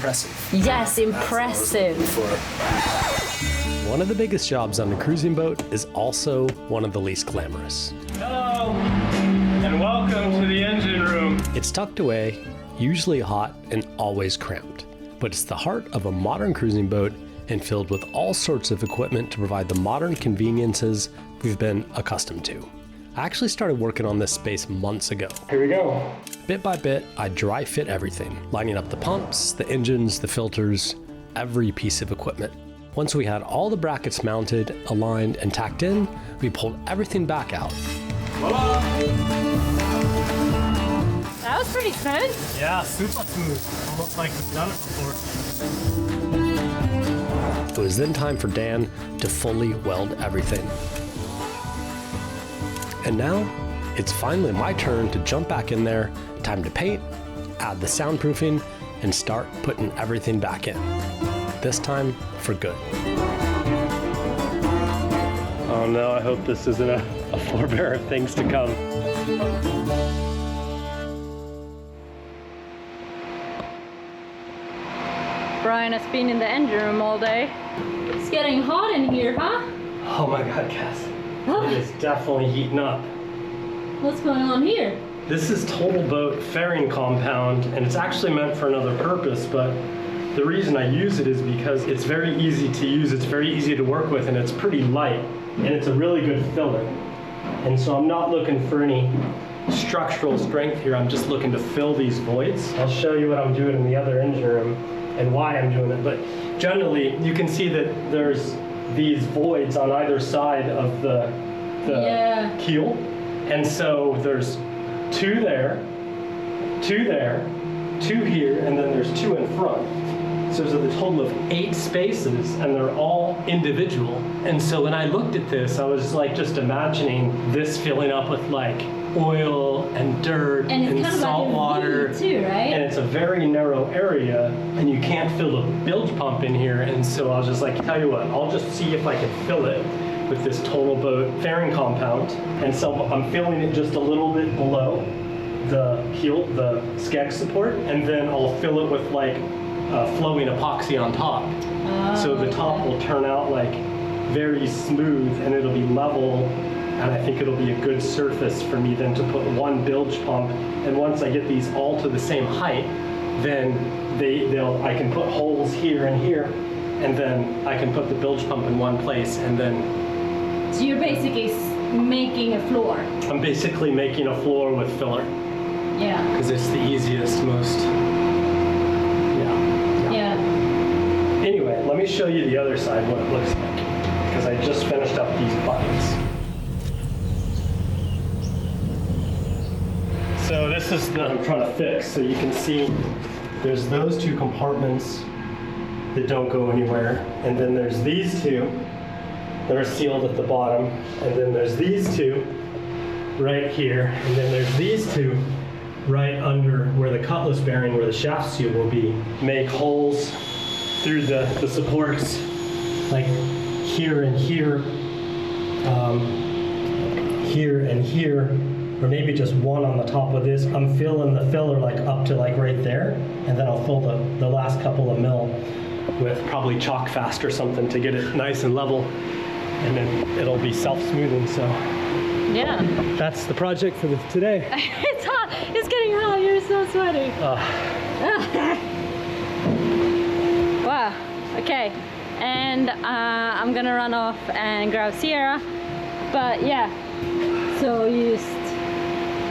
impressive. Yes, impressive. One of the biggest jobs on a cruising boat is also one of the least glamorous. Hello, and welcome to the engine room. It's tucked away, usually hot, and always cramped. But it's the heart of a modern cruising boat and filled with all sorts of equipment to provide the modern conveniences we've been accustomed to. I actually started working on this space months ago. Here we go. Bit by bit, I dry fit everything, lining up the pumps, the engines, the filters, every piece of equipment. Once we had all the brackets mounted, aligned, and tacked in, we pulled everything back out. Voila! That was pretty smooth. Yeah, super smooth. Almost like we've done it before. It was then time for Dan to fully weld everything. And now, it's finally my turn to jump back in there, time to paint, add the soundproofing, and start putting everything back in. This time, for good. Oh no, I hope this isn't a forebear of things to come. Brian has been in the engine room all day. It's getting hot in here, huh? Oh my God, Cass. It is definitely heating up. What's going on here? This is Total Boat fairing compound, and it's actually meant for another purpose, but the reason I use it is because it's very easy to use, it's very easy to work with, and it's pretty light, and it's a really good filler. And so I'm not looking for any structural strength here, I'm just looking to fill these voids. I'll show you what I'm doing in the other engine room and why I'm doing it, but generally you can see that there's these voids on either side of the keel, and so there's two there, two here, and then there's two in front. So there's a total of 8 spaces, and they're all individual. And so when I looked at this, I was like just imagining this filling up with like oil and dirt and salt water too, right? And it's a very narrow area, and you can't fill a bilge pump in here. And so I was just like, tell you what, I'll just see if I can fill it with this Total Boat fairing compound. And so I'm filling it just a little bit below the keel, the skeg support, and then I'll fill it with like flowing epoxy on top. So the top will turn out like very smooth, and it'll be level, and I think it'll be a good surface for me then to put one bilge pump. And once I get these all to the same height, then I can put holes here and here, and then I can put the bilge pump in one place, and then. So you're basically making a floor. I'm basically making a floor with filler. Yeah. Because it's the easiest, most. Yeah. Anyway, let me show you the other side, what it looks like, because I just finished up these buttons. So this is what I'm trying to fix. So you can see there's those two compartments that don't go anywhere, and then there's these two that are sealed at the bottom, and then there's these two right here, and then there's these two right under where the cutlass bearing, where the shaft seal will be. Make holes through the supports, like here and here, here and here, or maybe just one on the top of this. I'm filling the filler like up to like right there, and then I'll fill the last couple of mil with probably chalk fast or something to get it nice and level, and then it'll be self-smoothing. So Yeah. that's the project for today. It's hot. It's getting hot. You're so sweaty. Wow. Okay. And I'm gonna run off and grab Sierra. But yeah. So you just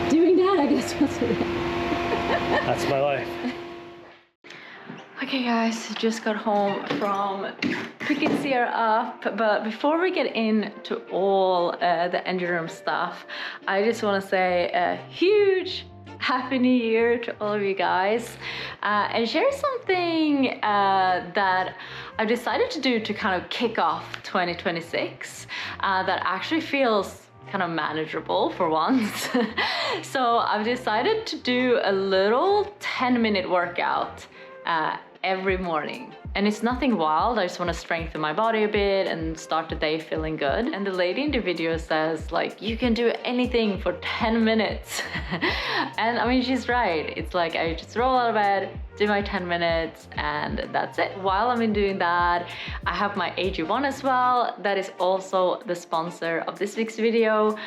doing that, I guess. That's my life. Okay guys, just got home from picking Sierra up, but before we get into all the engine room stuff, I just want to say a huge Happy New Year to all of you guys, and share something that I've decided to do to kind of kick off 2026 that actually feels kind of manageable for once. So I've decided to do a little 10-minute workout every morning. And it's nothing wild, I just want to strengthen my body a bit and start the day feeling good. And the lady in the video says, like, you can do anything for 10 minutes. And I mean, she's right. It's like I just roll out of bed, do my 10 minutes, and that's it. While I'm doing that, I have my AG1 as well. That is also the sponsor of this week's video.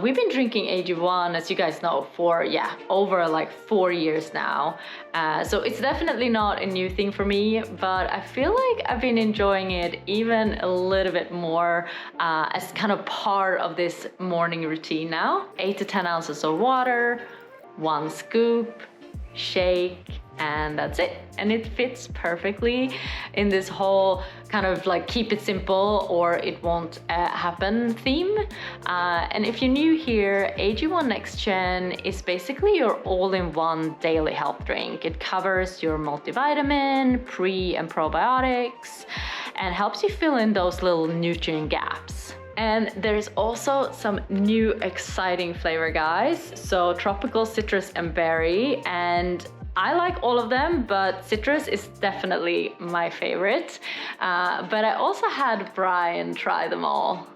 We've been drinking AG1, as you guys know, for over like 4 years now. So it's definitely not a new thing for me, but I feel like I've been enjoying it even a little bit more as kind of part of this morning routine now. 8 to 10 ounces of water, 1 scoop, shake, and that's it. And it fits perfectly in this whole kind of like keep it simple or it won't happen theme. And if you're new here, AG1 Next Gen is basically your all-in-one daily health drink. It covers your multivitamin, pre and probiotics, and helps you fill in those little nutrient gaps. And there's also some new exciting flavor, guys. So tropical, citrus, and berry. And I like all of them, but citrus is definitely my favorite. But I also had Brian try them all.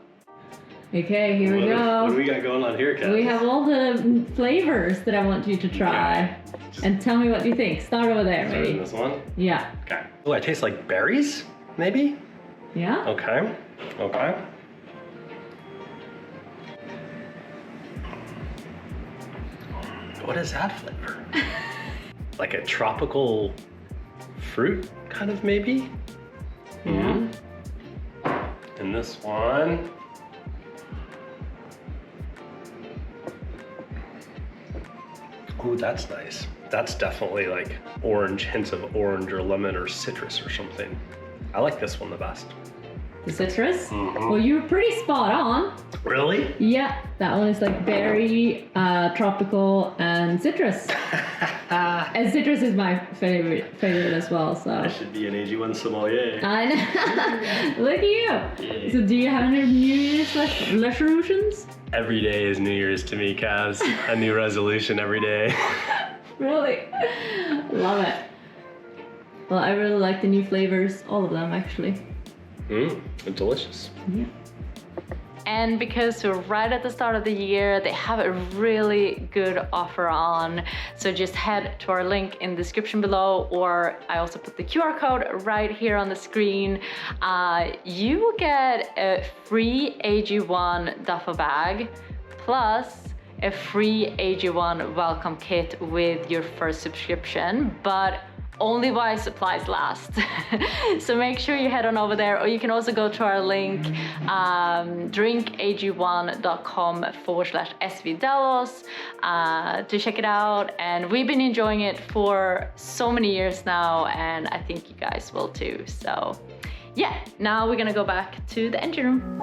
Okay, here we go. What do we got going on here, Kat? We have all the flavors that I want you to try. Okay. And tell me what you think. Start over there, maybe. This one? Yeah. Okay. Oh, I taste like berries, maybe? Yeah. Okay. Okay. What is that flavor? Like a tropical fruit, kind of, maybe? Yeah. And this one. Ooh, that's nice. That's definitely like orange, hints of orange or lemon or citrus or something. I like this one the best. The citrus? Well, you were pretty spot on. Really? Yeah, that one is like berry, tropical, and citrus. And citrus is my favorite as well. So I should be an AG1 sommelier. I know. Look at you. Yeah. So, do you have any New Year's resolutions? Every day is New Year's to me, Kaz. A new resolution every day. Really? Love it. Well, I really like the new flavors, all of them actually. They're delicious. Yeah. And because we're right at the start of the year, they have a really good offer on. So just head to our link in the description below, or I also put the QR code right here on the screen. You will get a free AG1 duffel bag, plus a free AG1 welcome kit with your first subscription, but only while supplies last. So make sure you head on over there, or you can also go to our link, drinkag1.com/svdelos to check it out. And we've been enjoying it for so many years now, and I think you guys will too. So yeah, now we're gonna go back to the engine room.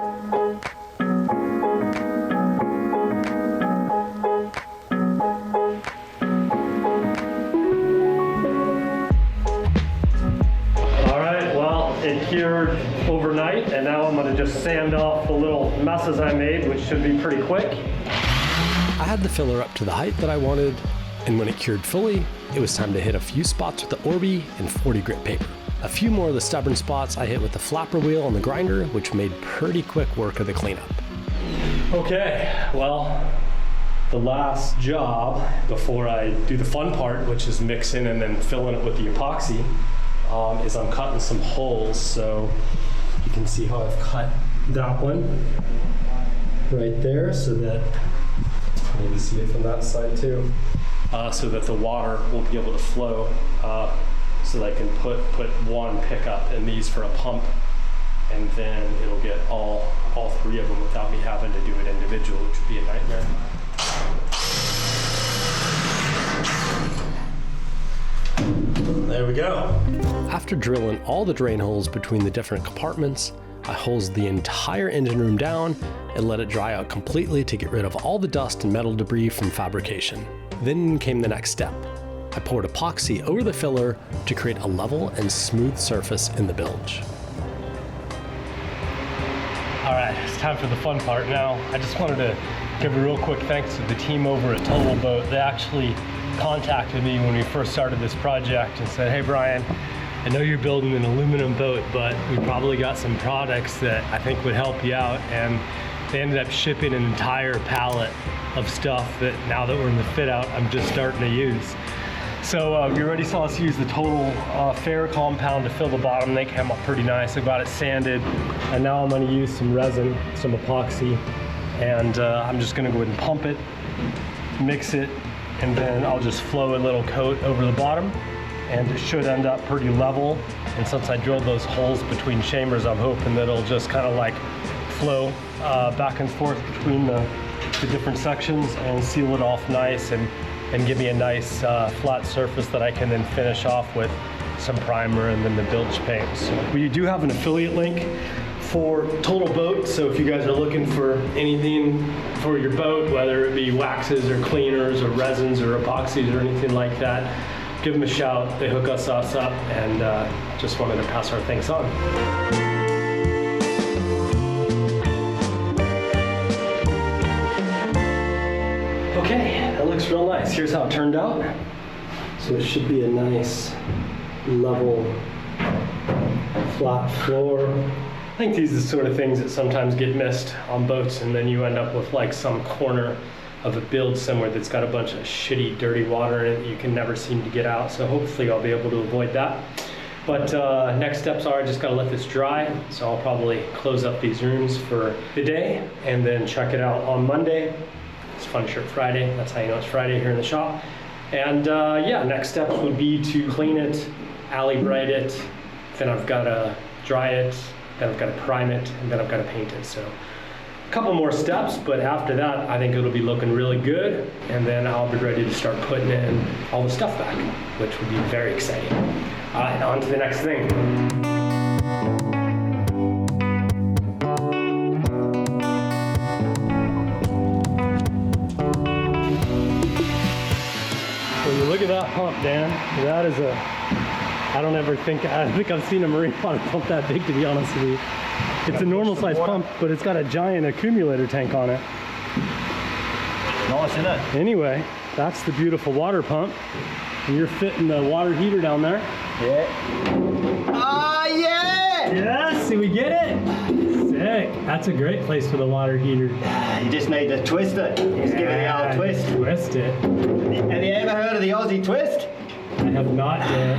It cured overnight, and now I'm gonna just sand off the little messes I made, which should be pretty quick. I had the filler up to the height that I wanted, and when it cured fully, it was time to hit a few spots with the Orbi and 40 grit paper. A few more of the stubborn spots I hit with the flapper wheel on the grinder, which made pretty quick work of the cleanup. Okay, well, the last job before I do the fun part, which is mixing and then filling it with the epoxy, is I'm cutting some holes. So you can see how I've cut that one right there, so that maybe see it from that side too, so that the water will be able to flow, so that I can put one pickup in these for a pump, and then it'll get all three of them without me having to do it individual, which would be a nightmare. There we go. After drilling all the drain holes between the different compartments, I hosed the entire engine room down and let it dry out completely to get rid of all the dust and metal debris from fabrication. Then came the next step. I poured epoxy over the filler to create a level and smooth surface in the bilge. All right, it's time for the fun part now. I just wanted to give a real quick thanks to the team over at Total Boat. They actually contacted me when we first started this project and said, hey Brian, I know you're building an aluminum boat, but we probably got some products that I think would help you out. And they ended up shipping an entire pallet of stuff that now that we're in the fit out, I'm just starting to use. So you already saw us use the total fair compound to fill the bottom. They came up pretty nice. I got it sanded, and now I'm going to use some resin, some epoxy, and I'm just going to go ahead and pump it, mix it, and then I'll just flow a little coat over the bottom, and it should end up pretty level. And since I drilled those holes between chambers, I'm hoping that it'll just kind of like flow back and forth between the different sections and seal it off nice and give me a nice flat surface that I can then finish off with some primer and then the Bilge paint. So we do have an affiliate link for Total Boat, so if you guys are looking for anything for your boat, whether it be waxes or cleaners or resins or epoxies or anything like that, give them a shout. They hook us up, and just wanted to pass our thanks on. Okay, that looks real nice. Here's how it turned out. So it should be a nice, level, flat floor. I think these are the sort of things that sometimes get missed on boats, and then you end up with like some corner of a build somewhere that's got a bunch of shitty, dirty water in it that you can never seem to get out. So hopefully I'll be able to avoid that. But next steps are I just gotta let this dry. So I'll probably close up these rooms for the day and then check it out on Monday. It's Fun Shirt Friday. That's how you know it's Friday here in the shop. And yeah, next steps would be to clean it, alley bright it, then I've gotta dry it, then I've gotta prime it, and then I've gotta paint it. So a couple more steps, but after that, I think it'll be looking really good. And then I'll be ready to start putting in all the stuff back, which would be very exciting. All right, on to the next thing. Look at that pump, Dan. That is I think I've seen a marine water pump that big, to be honest with you. It's a normal size pump, but it's got a giant accumulator tank on it. Nice, isn't it? Anyway, that's the beautiful water pump. And you're fitting the water heater down there. Yeah. Oh, yeah! Yes, see, we get it. Sick. That's a great place for the water heater. You just need to twist it. Just give it the old twist. Twist it. Have you ever heard of the Aussie twist? I have not, Dan.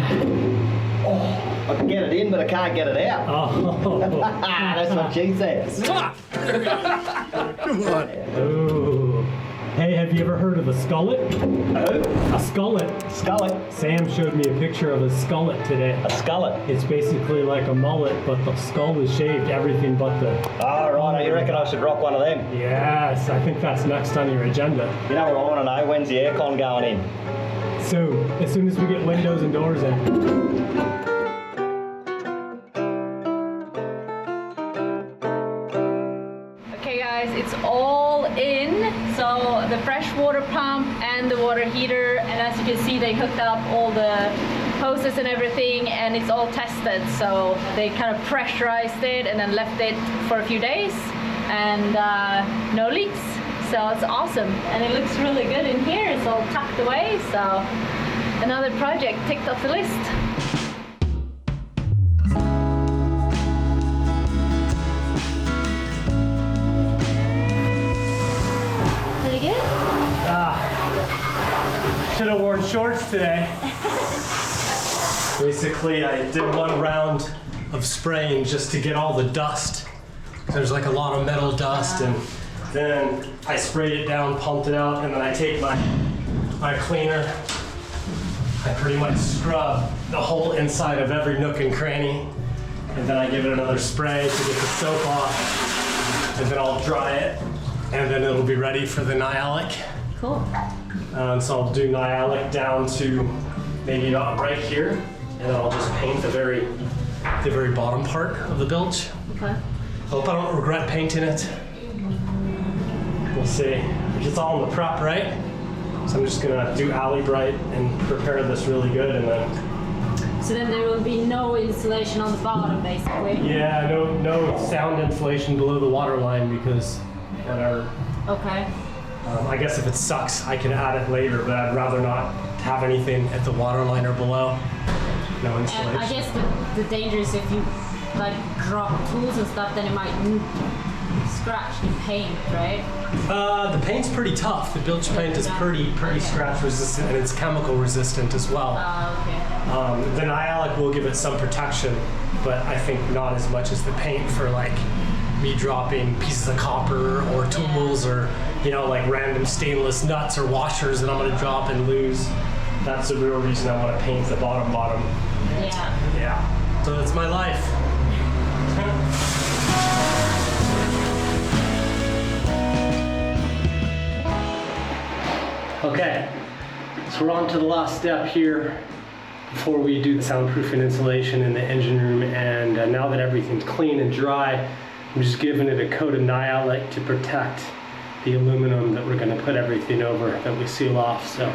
Oh, I can get it in, but I can't get it out. Oh. That's what she says. Come on. Ooh. Hey, have you ever heard of a skullet? Who? A skullet. Skullet. Sam showed me a picture of a skullet today. A skullet. It's basically like a mullet, but the skull is shaved, everything but the... Oh, right. You reckon I should rock one of them? Yes, I think that's next on your agenda. You know what I want to know? When's the aircon going in? Soon, as soon as we get windows and doors in. Okay guys, it's all in. So the fresh water pump and the water heater, and as you can see, they hooked up all the hoses and everything, and it's all tested. So they kind of pressurized it and then left it for a few days, and no leaks. So it's awesome, and it looks really good in here. It's all tucked away, so another project ticked off the list. Pretty good? Should have worn shorts today. Basically, I did one round of spraying just to get all the dust. There's like a lot of metal dust, and then I sprayed it down, pumped it out, and then I take my cleaner. I pretty much scrub the whole inside of every nook and cranny, and then I give it another spray to get the soap off, and then I'll dry it, and then it'll be ready for the Nyalic. Cool. So I'll do Nyalic down to maybe about right here, and then I'll just paint the very bottom part of the bilge. Okay. Hope I don't regret painting it. We'll see. It's all in the prep, right? So I'm just gonna do alley bright and prepare this really good, and then. So then there will be no insulation on the bottom, basically. Yeah, no sound insulation below the water line, because whatever. Okay. I guess if it sucks, I can add it later, but I'd rather not have anything at the water line or below. No insulation. And I guess the danger is if you like drop tools and stuff, then it might scratched and paint, right? The paint's pretty tough. The bilge paint is pretty scratch resistant, and it's chemical resistant as well. Okay. The Nyalic will give it some protection, but I think not as much as the paint for like me dropping pieces of copper or tools or, you know, like random stainless nuts or washers that I'm gonna drop and lose. That's the real reason I want to paint the bottom. Yeah. Yeah. So that's my life. Okay, so we're on to the last step here before we do the soundproofing insulation in the engine room, and now that everything's clean and dry, I'm just giving it a coat of Nyalic to protect the aluminum that we're going to put everything over that we seal off. So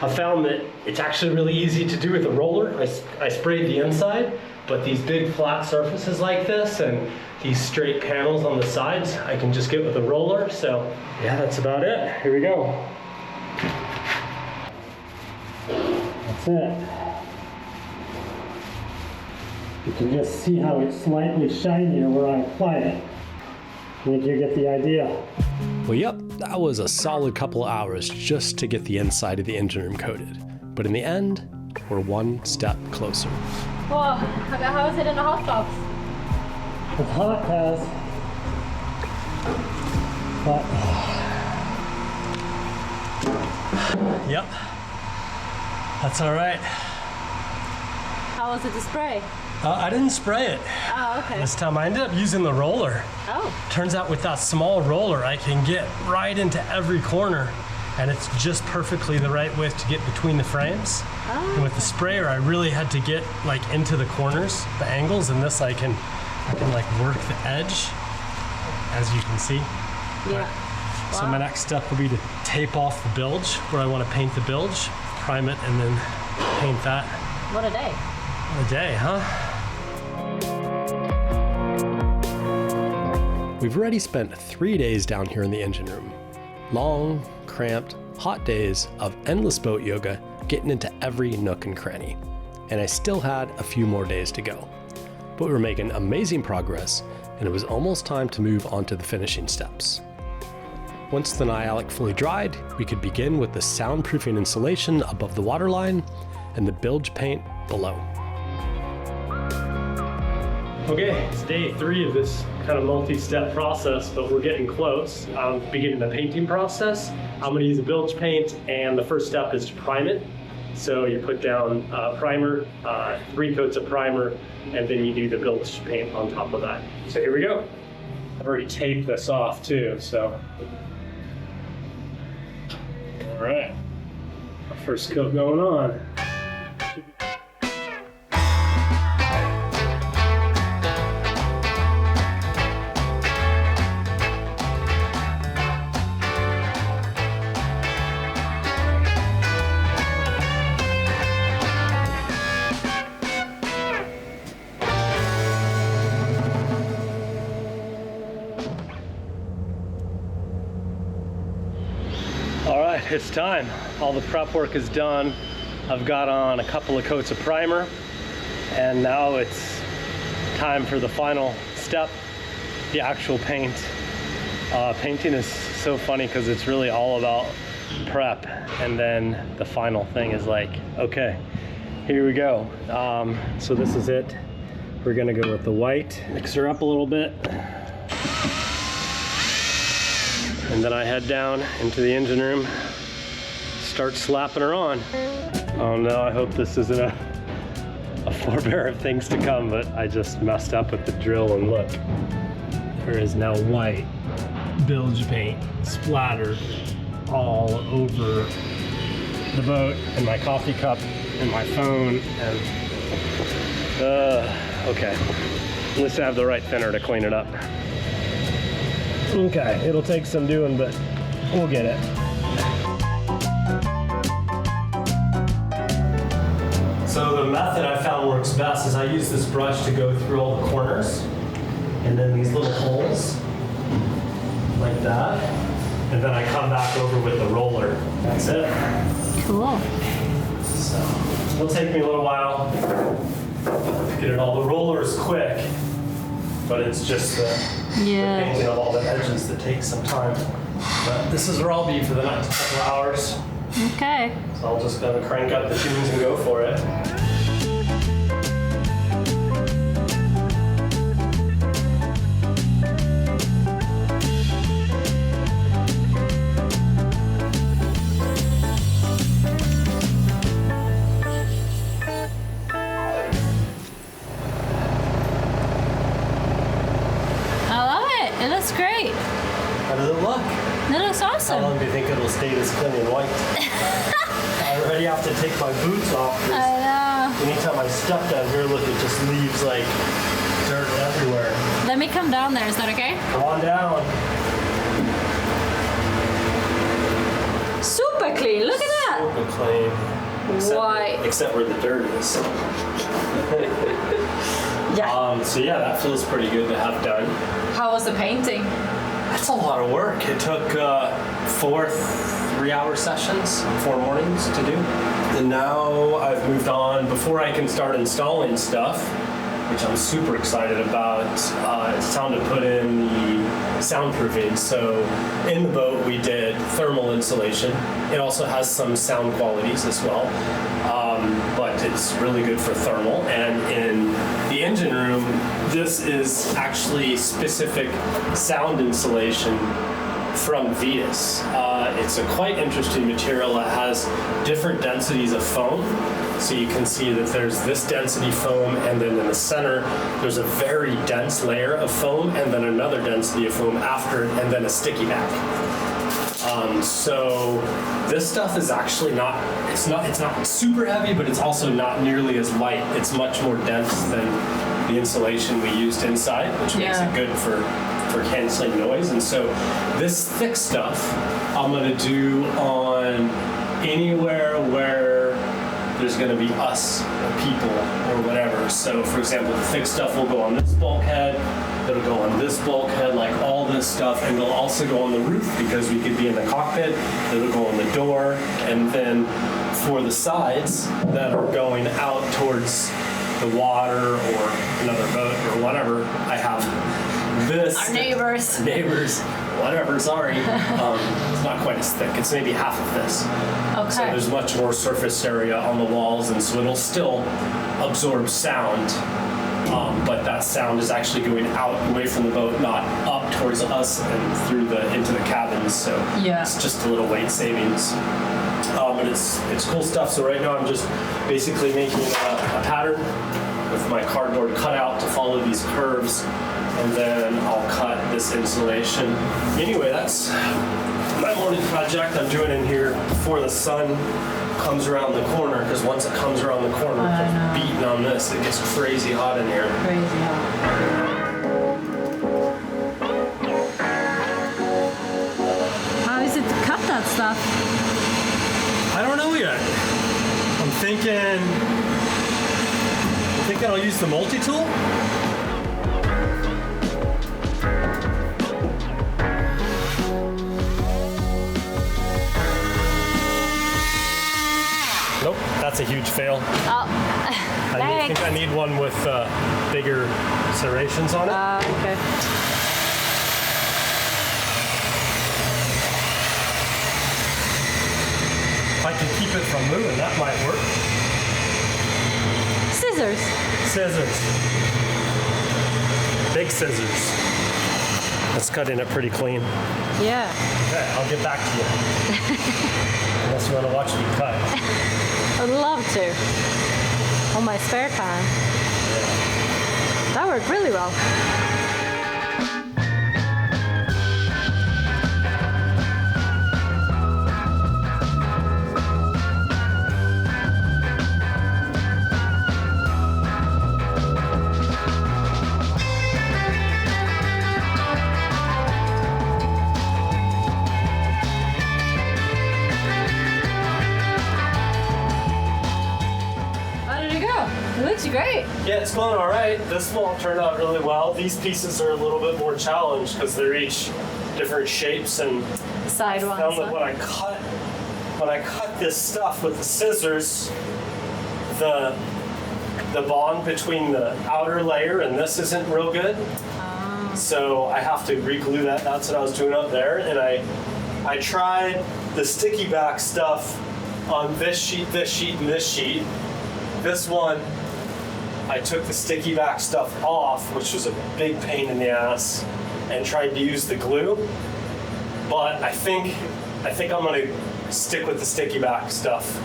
I found that it's actually really easy to do with a roller. I sprayed the inside, but these big flat surfaces like this and these straight panels on the sides, I can just get with a roller. So yeah, that's about it. Here we go. That's it. You can just see how it's slightly shinier where I applied it. I think you get the idea. Well, yep, that was a solid couple of hours just to get the inside of the engine room coated. But in the end, we're one step closer. Whoa, how is it in the hot tubs? It's hot, Kaz. But yep, that's all right. How was it to spray? I didn't spray it Oh, okay. this time. I ended up using the roller. Oh. Turns out with that small roller, I can get right into every corner, and it's just perfectly the right width to get between the frames. Oh. And with the sprayer, I really had to get like into the corners, the angles, and this I can like work the edge, as you can see. Yeah. So my next step will be to tape off the bilge where I want to paint the bilge, prime it, and then paint that. What a day. What a day, huh? We've already spent 3 days down here in the engine room. Long, cramped, hot days of endless boat yoga, getting into every nook and cranny. And I still had a few more days to go. But we were making amazing progress, and it was almost time to move on to the finishing steps. Once the Nyalic fully dried, we could begin with the soundproofing insulation above the waterline and the bilge paint below. Okay, it's day 3 of this kind of multi-step process, but we're getting close. I'm beginning the painting process. I'm going to use a bilge paint, and the first step is to prime it. So you put down primer, 3 coats of primer, and then you do the bilge paint on top of that. So here we go. I've already taped this off too, so. All right, our first coat going on. It's time. All the prep work is done. I've got on a couple of coats of primer, and now it's time for the final step, the actual paint. Painting is so funny because it's really all about prep, and then the final thing is like, okay, here we go. So this is it. We're gonna go with the white, mix her up a little bit, and then I head down into the engine room, start slapping her on. Oh no, I hope this isn't a forebear of things to come, but I just messed up with the drill, and look. There is now white bilge paint splattered all over the boat, and my coffee cup, and my phone, and okay. At least I have the right thinner to clean it up. Okay, it'll take some doing, but we'll get it. So the method I found works best is I use this brush to go through all the corners, and then these little holes, like that, and then I come back over with the roller. That's it. Cool. So it'll take me a little while to get it all. The roller is quick, but it's just the painting of all the edges that takes some time. But this is where I'll be for the next couple of hours. Okay. So I'll just gonna crank up the tunes and go for it. It looks great. How does it look? It looks How awesome. long do you think it'll stay this clean and white? I already have to take my boots off. I know. Anytime I step down here, look, it just leaves like dirt everywhere. Let me come down there. Is that okay? Come on down. Super clean. Look at that. Super clean. White. Except where the dirt is. Yeah. So yeah, that feels pretty good to have done. How was the painting? That's a lot of work. It took 4 3-hour sessions, 4 mornings to do. And now I've moved on. Before I can start installing stuff, which I'm super excited about, it's time to put in the soundproofing. So in the boat we did thermal insulation. It also has some sound qualities as well, but it's really good for thermal. And in the engine room, this is actually specific sound insulation from Vetus. It's a quite interesting material. It has different densities of foam. So you can see that there's this density foam, and then in the center, there's a very dense layer of foam, and then another density of foam after it, and then a sticky back. So this stuff is actually it's not super heavy, but it's also not nearly as light. It's much more dense than the insulation we used inside, which makes it good for canceling noise. And so this thick stuff I'm gonna do on anywhere where there's gonna be us or people or whatever. So for example, the thick stuff will go on this bulkhead, it'll go on this bulkhead, like all this stuff, and it'll also go on the roof because we could be in the cockpit, it'll go on the door, and then for the sides that are going out towards the water or another boat or whatever, I have this. Our neighbors. Whatever, sorry. It's not quite as thick. It's maybe half of this. Okay. So there's much more surface area on the walls, and so it'll still absorb sound, but that sound is actually going out away from the boat, not up towards us and into the cabins. So it's just a little weight savings. But it's cool stuff. So right now I'm just basically making a pattern with my cardboard cutout to follow these curves, and then I'll cut this insulation. Anyway, that's my morning project. I'm doing in here before the sun comes around the corner, because once it comes around the corner, it's beating on this, it gets crazy hot in here. Crazy hot. How is it to cut that stuff? I don't know yet. I'm thinking I'll use the multi-tool. Nope, that's a huge fail. Oh, I think I need one with bigger serrations on it. okay. If I can keep it from moving, that might work. Scissors. Scissors. Big scissors. That's cutting it pretty clean. Yeah. Okay, I'll get back to you. Unless you want to watch me cut. I'd love to. On my spare time. That worked really well. It looks great. Yeah, it's going all right. This will turn out really well. These pieces are a little bit more challenged because they're each different shapes, and Side I found that ones. when I cut this stuff with the scissors, the the bond between the outer layer and this isn't real good. So I have to re-glue that. That's what I was doing up there. And I tried the sticky back stuff on this sheet, and this sheet. This one, I took the sticky back stuff off, which was a big pain in the ass, and tried to use the glue. But I think I'm gonna stick with the sticky back stuff.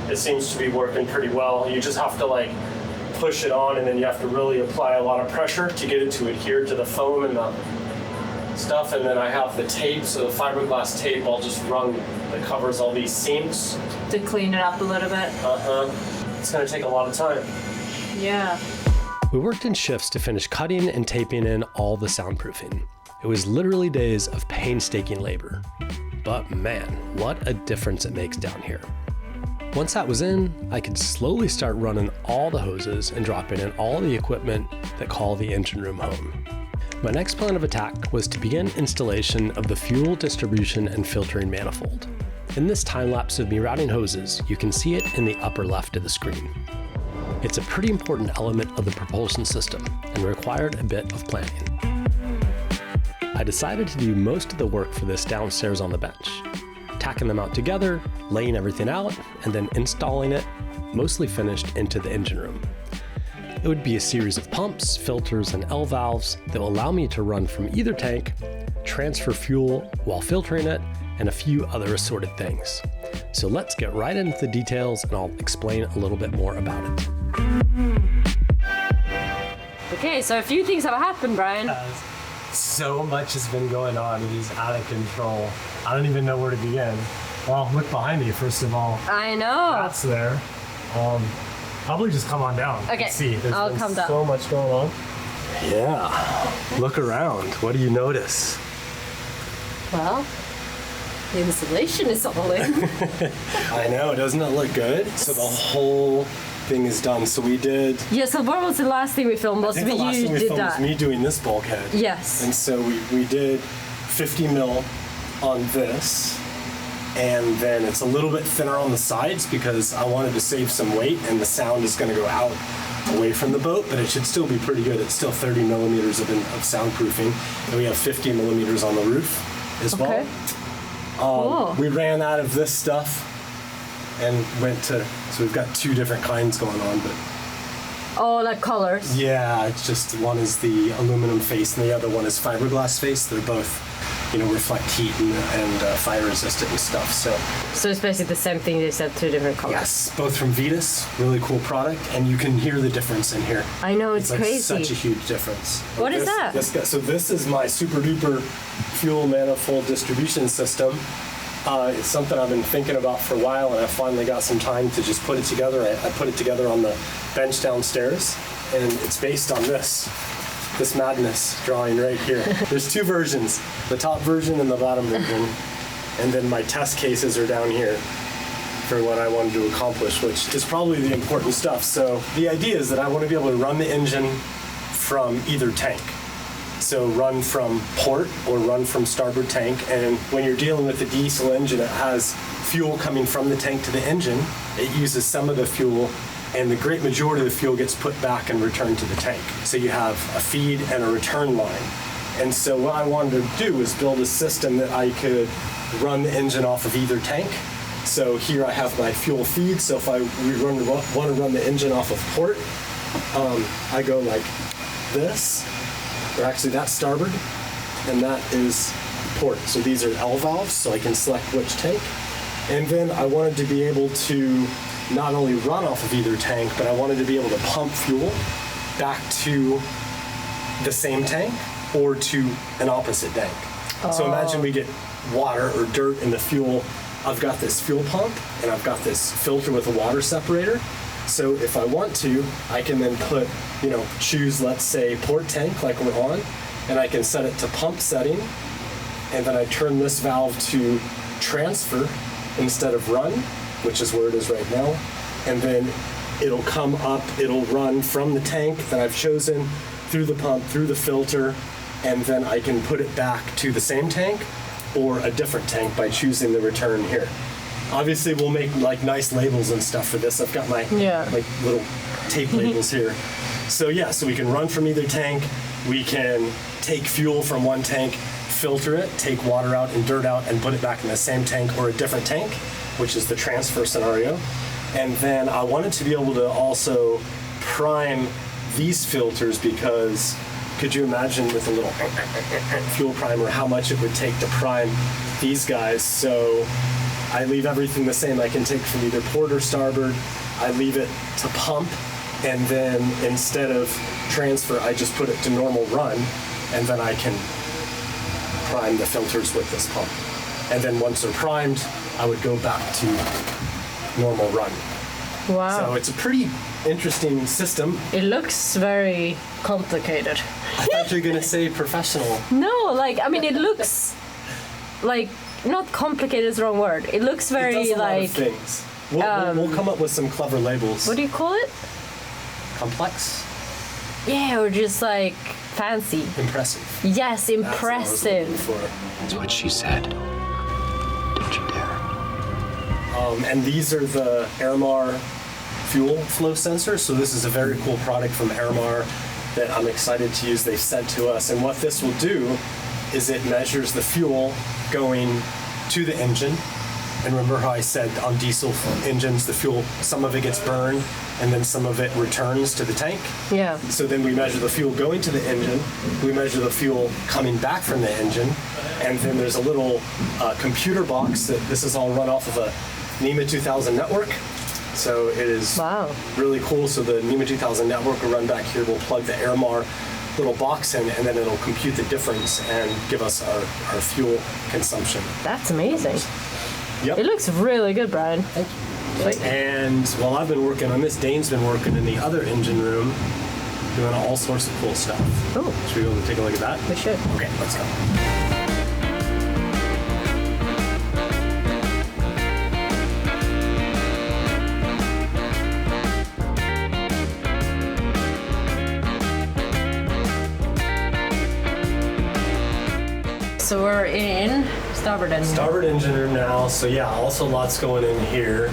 It seems to be working pretty well. You just have to like push it on, and then you have to really apply a lot of pressure to get it to adhere to the foam and the stuff. And then I have the tape, so the fiberglass tape, I'll just run that covers all these seams. To clean it up a little bit. It's gonna take a lot of time. Yeah. We worked in shifts to finish cutting and taping in all the soundproofing. It was literally days of painstaking labor. But man, what a difference it makes down here. Once that was in, I could slowly start running all the hoses and dropping in all the equipment that call the engine room home. My next plan of attack was to begin installation of the fuel distribution and filtering manifold. In this time lapse of me routing hoses, you can see it in the upper left of the screen. It's a pretty important element of the propulsion system and required a bit of planning. I decided to do most of the work for this downstairs on the bench, tacking them out together, laying everything out, and then installing it, mostly finished, into the engine room. It would be a series of pumps, filters, and L valves that will allow me to run from either tank, transfer fuel while filtering it, and a few other assorted things. So let's get right into the details, and I'll explain a little bit more about it. Okay, so a few things have happened, Brian. So much has been going on. It is out of control. I don't even know where to begin. Well, look behind me, first of all. I know. That's there. Probably just come on down. Okay, and see. There's I'll been come down. so much going on. Yeah. Look around. What do you notice? Well, the insulation is all in. I know. Doesn't it look good? So the whole thing is done. So we did. Yeah, so what was the last thing we filmed? I think the last thing we filmed was me doing this bulkhead. Yes. And so we did 50 mil on this. And then it's a little bit thinner on the sides because I wanted to save some weight, and the sound is going to go out away from the boat, but it should still be pretty good. It's still 30 millimeters of soundproofing, and we have 50 millimeters on the roof as well. Cool. We ran out of this stuff and went to, so we've got two different kinds going on, but Oh, like colors. yeah, it's just one is the aluminum face and the other one is fiberglass face. They're both, reflect heat and fire resistant and stuff. So it's basically the same thing, they just have two different colors. Yes, both from Vetus, really cool product, and you can hear the difference in here. I know, it's like crazy. Such a huge difference. What is that? So this is my super duper fuel manifold distribution system. It's something I've been thinking about for a while, and I finally got some time to just put it together. I put it together on the bench downstairs, and it's based on this madness drawing right here. There's two versions, the top version and the bottom version, and then my test cases are down here for what I wanted to accomplish, which is probably the important stuff. So the idea is that I want to be able to run the engine from either tank. So run from port or run from starboard tank. And when you're dealing with a diesel engine, it has fuel coming from the tank to the engine. It uses some of the fuel, and the great majority of the fuel gets put back and returned to the tank. So you have a feed and a return line. And so what I wanted to do was build a system that I could run the engine off of either tank. So here I have my fuel feed. So if I want to run the engine off of port, I go like this. Or actually, that's starboard, and that is port. So these are L valves, so I can select which tank. And then I wanted to be able to not only run off of either tank, but I wanted to be able to pump fuel back to the same tank or to an opposite tank. So imagine we get water or dirt in the fuel. I've got this fuel pump, and I've got this filter with a water separator. So if I want to, I can then put, choose, let's say, port tank like we're on, and I can set it to pump setting, and then I turn this valve to transfer instead of run, which is where it is right now, and then it'll come up, it'll run from the tank that I've chosen, through the pump, through the filter, and then I can put it back to the same tank or a different tank by choosing the return here. obviously we'll make like nice labels and stuff for this. I've got my like little tape labels here. So yeah, so we can run from either tank. We can take fuel from one tank, filter it, take water out and dirt out, and put it back in the same tank or a different tank, which is the transfer scenario. And then I wanted to be able to also prime these filters, because could you imagine with a little fuel primer how much it would take to prime these guys? So I leave everything the same. I can take from either port or starboard. I leave it to pump, and then instead of transfer, I just put it to normal run, and then I can prime the filters with this pump. And then once they're primed, I would go back to normal run. Wow. So it's a pretty interesting system. It looks very complicated. I thought you were going to say professional. No, like, I mean, it looks like, not complicated is the wrong word. It looks very It does a lot like, of things. We'll come up with some clever labels. what do you call it? Complex? Yeah, or just like fancy. Impressive. Yes, That's what I was looking impressive. for. That's what she said. Don't you dare. And these are the Airmar fuel flow sensors. So this is a very cool product from Airmar that I'm excited to use. They've sent to us. And what this will do is it measures the fuel going to the engine. And remember how I said on diesel engines, the fuel, some of it gets burned and then some of it returns to the tank? Yeah. So then we measure the fuel going to the engine, we measure the fuel coming back from the engine, and then there's a little computer box that this is all run off of a NEMA 2000 network. So it is really cool. So the NEMA 2000 network will run back here. We'll plug the Airmar little box in, and then it'll compute the difference and give us our fuel consumption. That's amazing. Yep. It looks really good, Brian. Thank you. And while I've been working on this, Dane's been working in the other engine room, doing all sorts of cool stuff. Cool. Should we go and take a look at that? We should. Okay, let's go. So we're in Starboard engine. Starboard engine room now, so yeah, also lots going in here.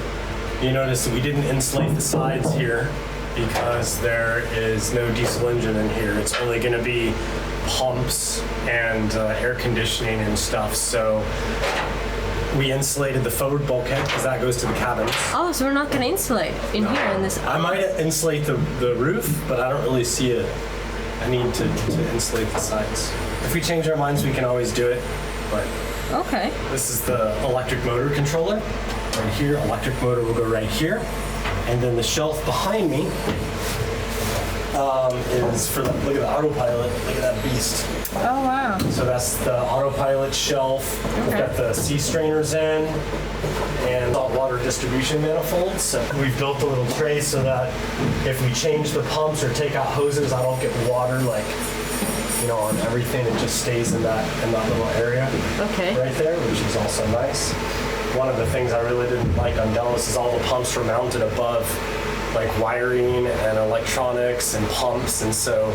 You notice that we didn't insulate the sides here because there is no diesel engine in here. It's only going to be pumps and air conditioning and stuff. So we insulated the forward bulkhead because that goes to the cabins. Oh, so we're not going to insulate in here in this. I might insulate the roof, but I don't really see a need to insulate the sides. If we change our minds, we can always do it. But Okay. this is the electric motor controller. Right here, electric motor will go right here. And then the shelf behind me is for the, look at the autopilot, look at that beast. Oh, wow. So that's the autopilot shelf. We've got the sea strainers in and salt water distribution manifolds. So we've built a little tray so that if we change the pumps or take out hoses, I don't get water like, you know, on everything. It just stays in that little area Okay. right there, which is also nice. One of the things I really didn't like on Delos is all the pumps were mounted above like wiring and electronics and pumps, and so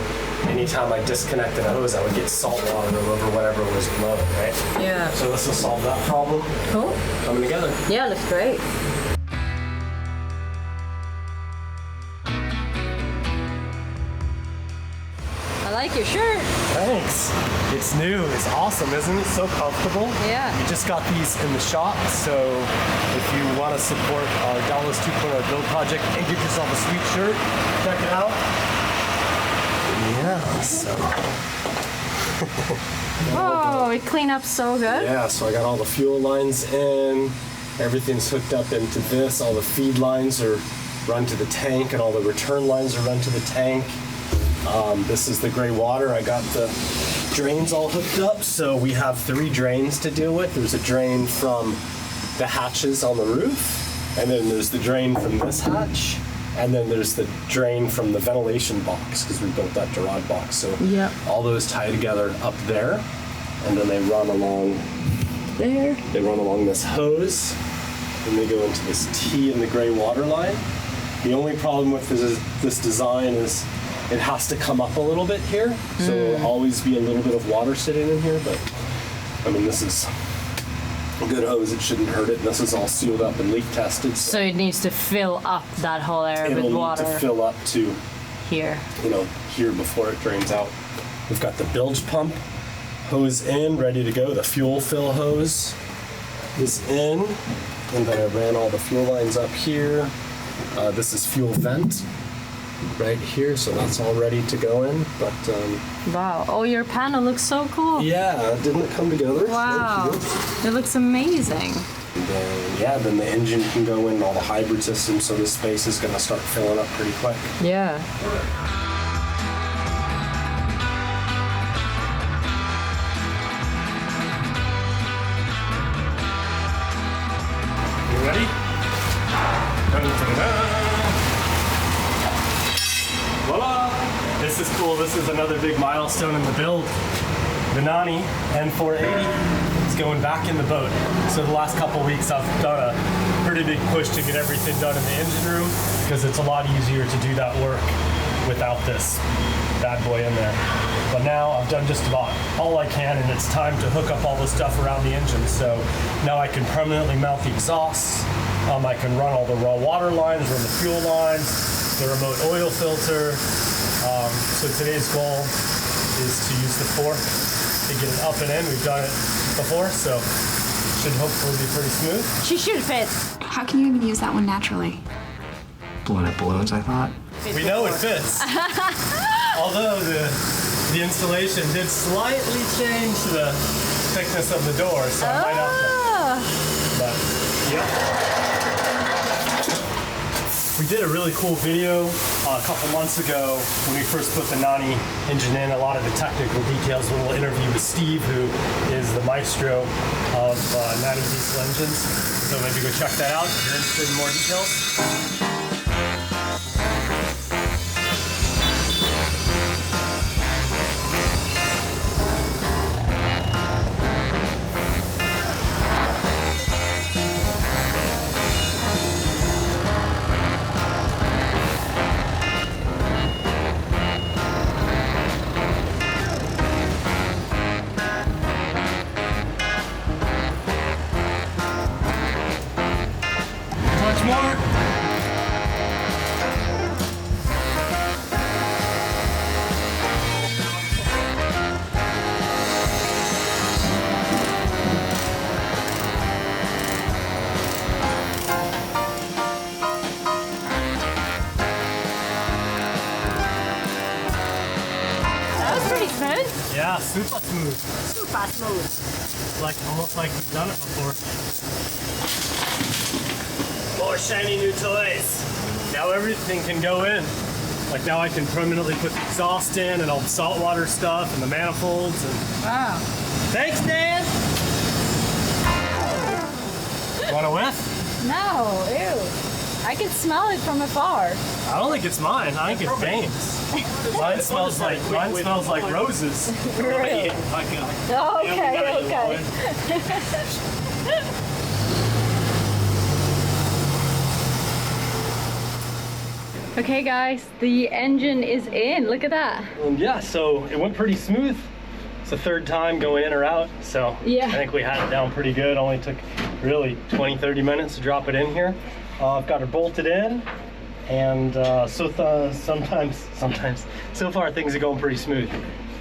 anytime I disconnected a hose, I would get salt water all over whatever was below it, right? Yeah. So this will solve that problem. Cool. Coming together. Yeah, looks great. I like your shirt. Thanks. It's new. It's awesome, isn't it? So comfortable. Yeah. We just got these in the shop, so if you want to support our Delos 2.0 build project and get yourself a sweet shirt, check it out. Yeah, so. Oh, it cleaned up so good. Yeah, so I got all the fuel lines in. Everything's hooked up into this. All the feed lines are run to the tank, and all the return lines are run to the tank. This is the gray water. I got the drains all hooked up, so we have 3 drains to deal with. There's a drain from the hatches on the roof, and then there's the drain from this hatch, and then there's the drain from the ventilation box, because we built that Dorade box. So Yep. all those tie together up there, and then they run along There. they run along this hose, and they go into this T in the gray water line. The only problem with this design is it has to come up a little bit here, so there'll always be a little bit of water sitting in here, but I mean, this is good hose, it shouldn't hurt it. This is all sealed up and leak tested. So it needs to fill up that whole area with it'll water need to fill up to, here. here before it drains out. We've got the bilge pump hose in, ready to go. The fuel fill hose is in, and then I ran all the fuel lines up here. This is fuel vent right here, so that's all ready to go in. But Wow. Oh, your panel looks so cool. yeah, didn't it come together? Wow. Thank you. It looks amazing. And then, then the engine can go in, all the hybrid systems, so this space is going to start filling up pretty quick. Yeah. You ready? Dun-dun-dun. Voila! This is cool. This is another big milestone in the build. The Nani N480 is going back in the boat. So the last couple weeks I've done a pretty big push to get everything done in the engine room because it's a lot easier to do that work without this bad boy in there. But now I've done just about all I can, and it's time to hook up all the stuff around the engine. So now I can permanently mount the exhausts. I can run all the raw water lines, run the fuel lines, the remote oil filter. So today's goal is to use the fork to get it up and in. We've done it before, so it should hopefully be pretty smooth. She should fit. How can you even use that one naturally? Blowing up balloons, I thought. We know it fits. Although the installation did slightly change the thickness of the door, so I might have to. But, yeah. We did a really cool video a couple months ago when we first put the Nani engine in. A lot of the technical details, a little interview with Steve, who is the maestro of Nani diesel engines. So maybe go check that out if you're interested in more details. Much more. That was pretty smooth. Yeah, super smooth. Super smooth. Like almost like we've done it before. More shiny new toys. Now everything can go in. Like now I can permanently put the exhaust in and all the saltwater stuff and the manifolds. And Wow. thanks, Dan. Want a whiff? No, ew. I can smell it from afar. I don't think it's mine. I think it's Dane's. Mine smells like roses. Really? Okay. Okay guys, the engine is in. Look at that. Yeah, so it went pretty smooth. It's the third time going in or out, so Yeah. I think we had it down pretty good. Only took really 20-30 minutes to drop it in here. I've got her bolted in, and so far things are going pretty smooth.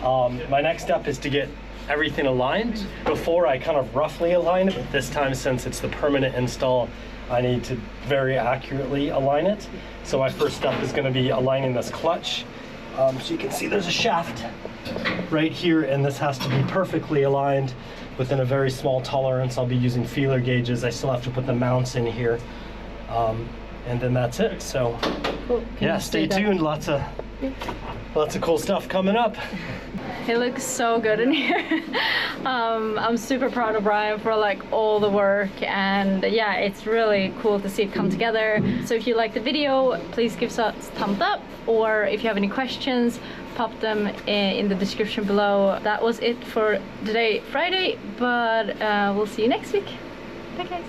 My next step is to get everything aligned. Before I kind of roughly align it, but this time since it's the permanent install, I need to very accurately align it. So my first step is going to be aligning this clutch. So you can see there's a shaft right here, and this has to be perfectly aligned within a very small tolerance. I'll be using feeler gauges. I still have to put the mounts in here. And then that's it. So Cool. Can yeah, you stay see that? tuned. Lots of cool stuff coming up. It looks so good in here. I'm super proud of Brian for like all the work, and yeah, it's really cool to see it come together. So if you like the video, please give us a thumbs up, or if you have any questions, pop them in the description below. That was it for today, Friday, but we'll see you next week. Bye guys.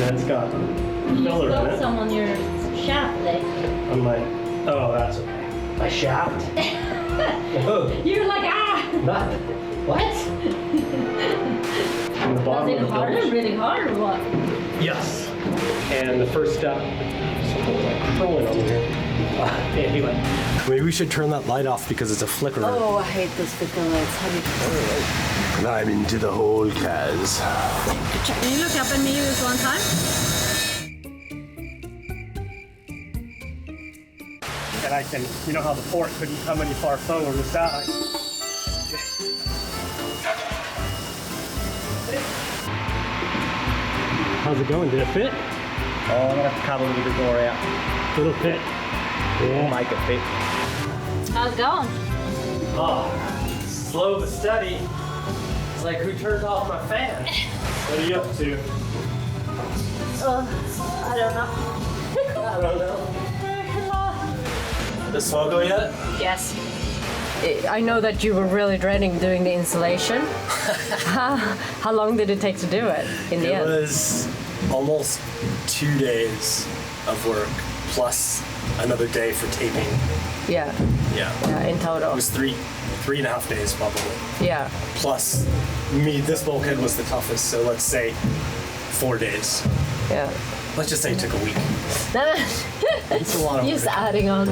and it's got filler in it. some on your shaft leg. On my, oh, that's okay. My shaft? You're like, ah! Not. What? On the bottom of the bilge. Really hard or what? Yes. And the first step, something's like curling on here. Anyway. Maybe we should turn that light off because it's a flicker. Oh, I hate those flicker lights. How do you Climb into the hole, Kaz. Can you look up at me this one time? And I can, you know how the port couldn't come any far forward with that. How's it going? Did it fit? Oh, I'm gonna have to cut a little bit more out. It'll fit. We'll make it fit. How's it going? Oh, slow but steady. It's like, who turned off my fan? What are you up to? I don't know. I don't know. The small go yet? Yes. I know that you were really dreading doing the installation. How long did it take to do it in the end? It was almost 2 days of work plus another day for taping. Yeah, Yeah. in total. It was 3.5 days probably. Yeah. Plus this bulkhead was the toughest, so let's say 4 days. Yeah. Let's just say it took a week. It's a lot of just work. adding on.